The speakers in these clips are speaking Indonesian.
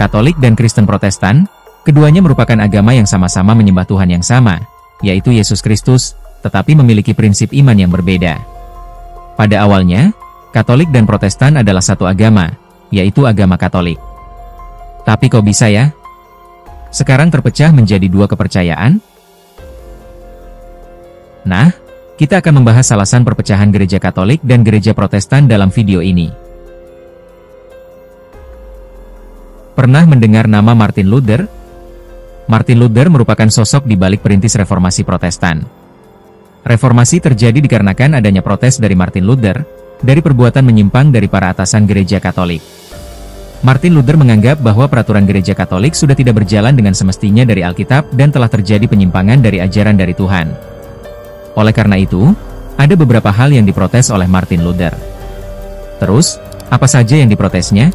Katolik dan Kristen Protestan, keduanya merupakan agama yang sama-sama menyembah Tuhan yang sama, yaitu Yesus Kristus, tetapi memiliki prinsip iman yang berbeda. Pada awalnya, Katolik dan Protestan adalah satu agama, yaitu agama Katolik. Tapi kok bisa ya? Sekarang terpecah menjadi dua kepercayaan? Nah, kita akan membahas alasan perpecahan gereja Katolik dan gereja Protestan dalam video ini. Pernah mendengar nama Martin Luther? Martin Luther merupakan sosok di balik perintis reformasi Protestan. Reformasi terjadi dikarenakan adanya protes dari Martin Luther, dari perbuatan menyimpang dari para atasan gereja Katolik. Martin Luther menganggap bahwa peraturan gereja Katolik sudah tidak berjalan dengan semestinya dari Alkitab dan telah terjadi penyimpangan dari ajaran dari Tuhan. Oleh karena itu, ada beberapa hal yang diprotes oleh Martin Luther. Terus, apa saja yang diprotesnya?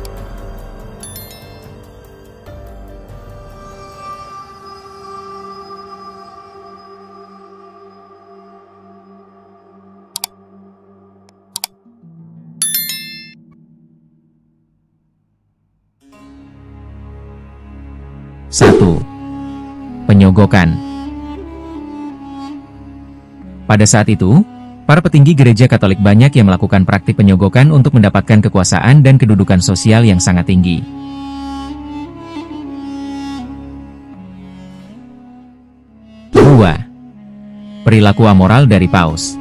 Satu, penyogokan. Pada saat itu, para petinggi gereja Katolik banyak yang melakukan praktik penyogokan untuk mendapatkan kekuasaan dan kedudukan sosial yang sangat tinggi. Kedua, perilaku amoral dari Paus.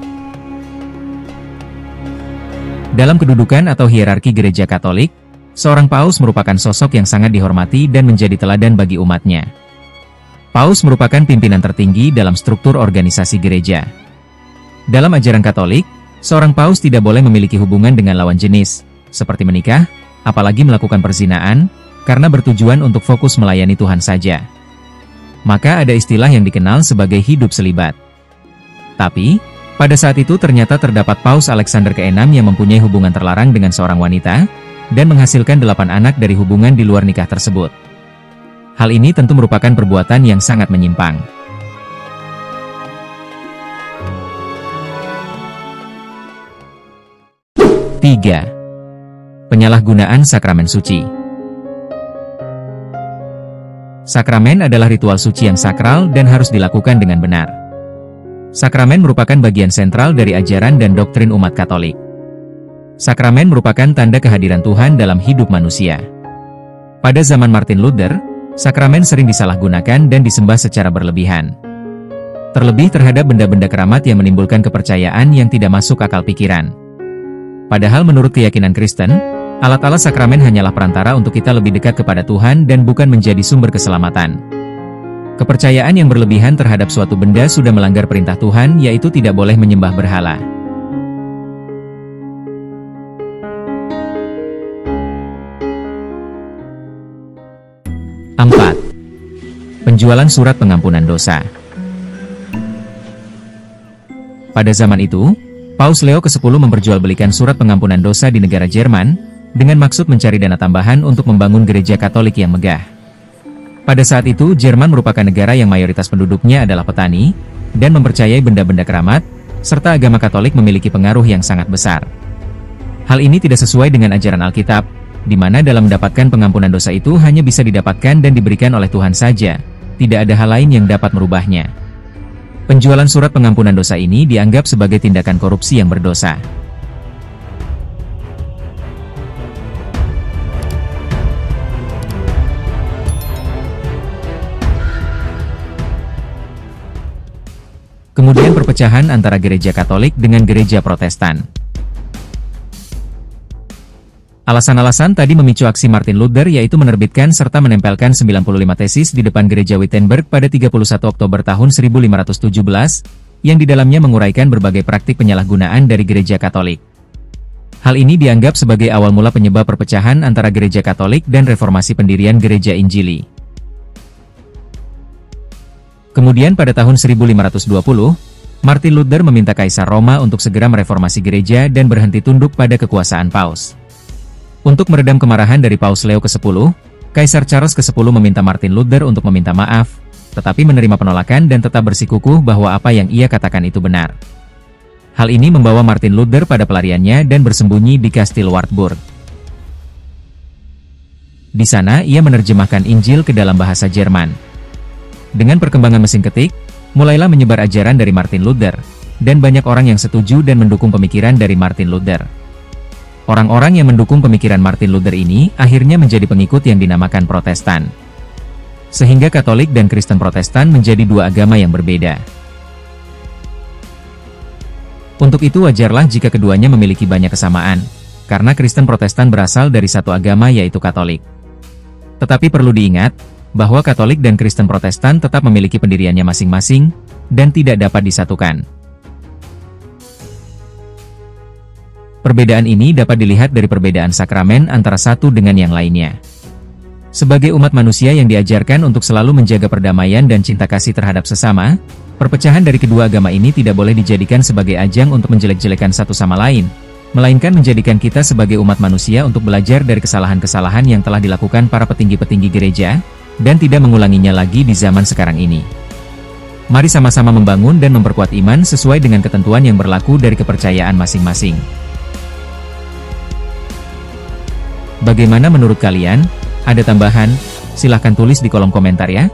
Dalam kedudukan atau hierarki gereja Katolik, seorang Paus merupakan sosok yang sangat dihormati dan menjadi teladan bagi umatnya. Paus merupakan pimpinan tertinggi dalam struktur organisasi gereja. Dalam ajaran Katolik, seorang Paus tidak boleh memiliki hubungan dengan lawan jenis, seperti menikah, apalagi melakukan perzinaan, karena bertujuan untuk fokus melayani Tuhan saja. Maka ada istilah yang dikenal sebagai hidup selibat. Tapi, pada saat itu ternyata terdapat Paus Alexander ke-6 yang mempunyai hubungan terlarang dengan seorang wanita, dan menghasilkan 8 anak dari hubungan di luar nikah tersebut. Hal ini tentu merupakan perbuatan yang sangat menyimpang. Tiga, penyalahgunaan sakramen suci. Sakramen adalah ritual suci yang sakral dan harus dilakukan dengan benar. Sakramen merupakan bagian sentral dari ajaran dan doktrin umat Katolik. Sakramen merupakan tanda kehadiran Tuhan dalam hidup manusia. Pada zaman Martin Luther, sakramen sering disalahgunakan dan disembah secara berlebihan. Terlebih terhadap benda-benda keramat yang menimbulkan kepercayaan yang tidak masuk akal pikiran. Padahal menurut keyakinan Kristen, alat-alat sakramen hanyalah perantara untuk kita lebih dekat kepada Tuhan dan bukan menjadi sumber keselamatan. Kepercayaan yang berlebihan terhadap suatu benda sudah melanggar perintah Tuhan, yaitu tidak boleh menyembah berhala. 4. Penjualan surat pengampunan dosa. Pada zaman itu, Paus Leo ke-10 memperjualbelikan surat pengampunan dosa di negara Jerman, dengan maksud mencari dana tambahan untuk membangun gereja Katolik yang megah. Pada saat itu, Jerman merupakan negara yang mayoritas penduduknya adalah petani, dan mempercayai benda-benda keramat, serta agama Katolik memiliki pengaruh yang sangat besar. Hal ini tidak sesuai dengan ajaran Alkitab, di mana dalam mendapatkan pengampunan dosa itu hanya bisa didapatkan dan diberikan oleh Tuhan saja, tidak ada hal lain yang dapat merubahnya. Penjualan surat pengampunan dosa ini dianggap sebagai tindakan korupsi yang berdosa. Kemudian perpecahan antara gereja Katolik dengan gereja Protestan. Alasan-alasan tadi memicu aksi Martin Luther, yaitu menerbitkan serta menempelkan 95 tesis di depan gereja Wittenberg pada 31 Oktober tahun 1517, yang di dalamnya menguraikan berbagai praktik penyalahgunaan dari gereja Katolik. Hal ini dianggap sebagai awal mula penyebab perpecahan antara gereja Katolik dan reformasi pendirian gereja Injili. Kemudian pada tahun 1520, Martin Luther meminta Kaisar Roma untuk segera mereformasi gereja dan berhenti tunduk pada kekuasaan Paus. Untuk meredam kemarahan dari Paus Leo ke-10, Kaisar Charles ke-10 meminta Martin Luther untuk meminta maaf, tetapi menerima penolakan dan tetap bersikukuh bahwa apa yang ia katakan itu benar. Hal ini membawa Martin Luther pada pelariannya dan bersembunyi di Kastil Wartburg. Di sana ia menerjemahkan Injil ke dalam bahasa Jerman. Dengan perkembangan mesin ketik, mulailah menyebar ajaran dari Martin Luther, dan banyak orang yang setuju dan mendukung pemikiran dari Martin Luther. Orang-orang yang mendukung pemikiran Martin Luther ini akhirnya menjadi pengikut yang dinamakan Protestan. Sehingga Katolik dan Kristen Protestan menjadi dua agama yang berbeda. Untuk itu wajarlah jika keduanya memiliki banyak kesamaan, karena Kristen Protestan berasal dari satu agama yaitu Katolik. Tetapi perlu diingat, bahwa Katolik dan Kristen Protestan tetap memiliki pendiriannya masing-masing, dan tidak dapat disatukan. Perbedaan ini dapat dilihat dari perbedaan sakramen antara satu dengan yang lainnya. Sebagai umat manusia yang diajarkan untuk selalu menjaga perdamaian dan cinta kasih terhadap sesama, perpecahan dari kedua agama ini tidak boleh dijadikan sebagai ajang untuk menjelek-jelekan satu sama lain, melainkan menjadikan kita sebagai umat manusia untuk belajar dari kesalahan-kesalahan yang telah dilakukan para petinggi-petinggi gereja, dan tidak mengulanginya lagi di zaman sekarang ini. Mari sama-sama membangun dan memperkuat iman sesuai dengan ketentuan yang berlaku dari kepercayaan masing-masing. Bagaimana menurut kalian? Ada tambahan? Silahkan tulis di kolom komentar ya.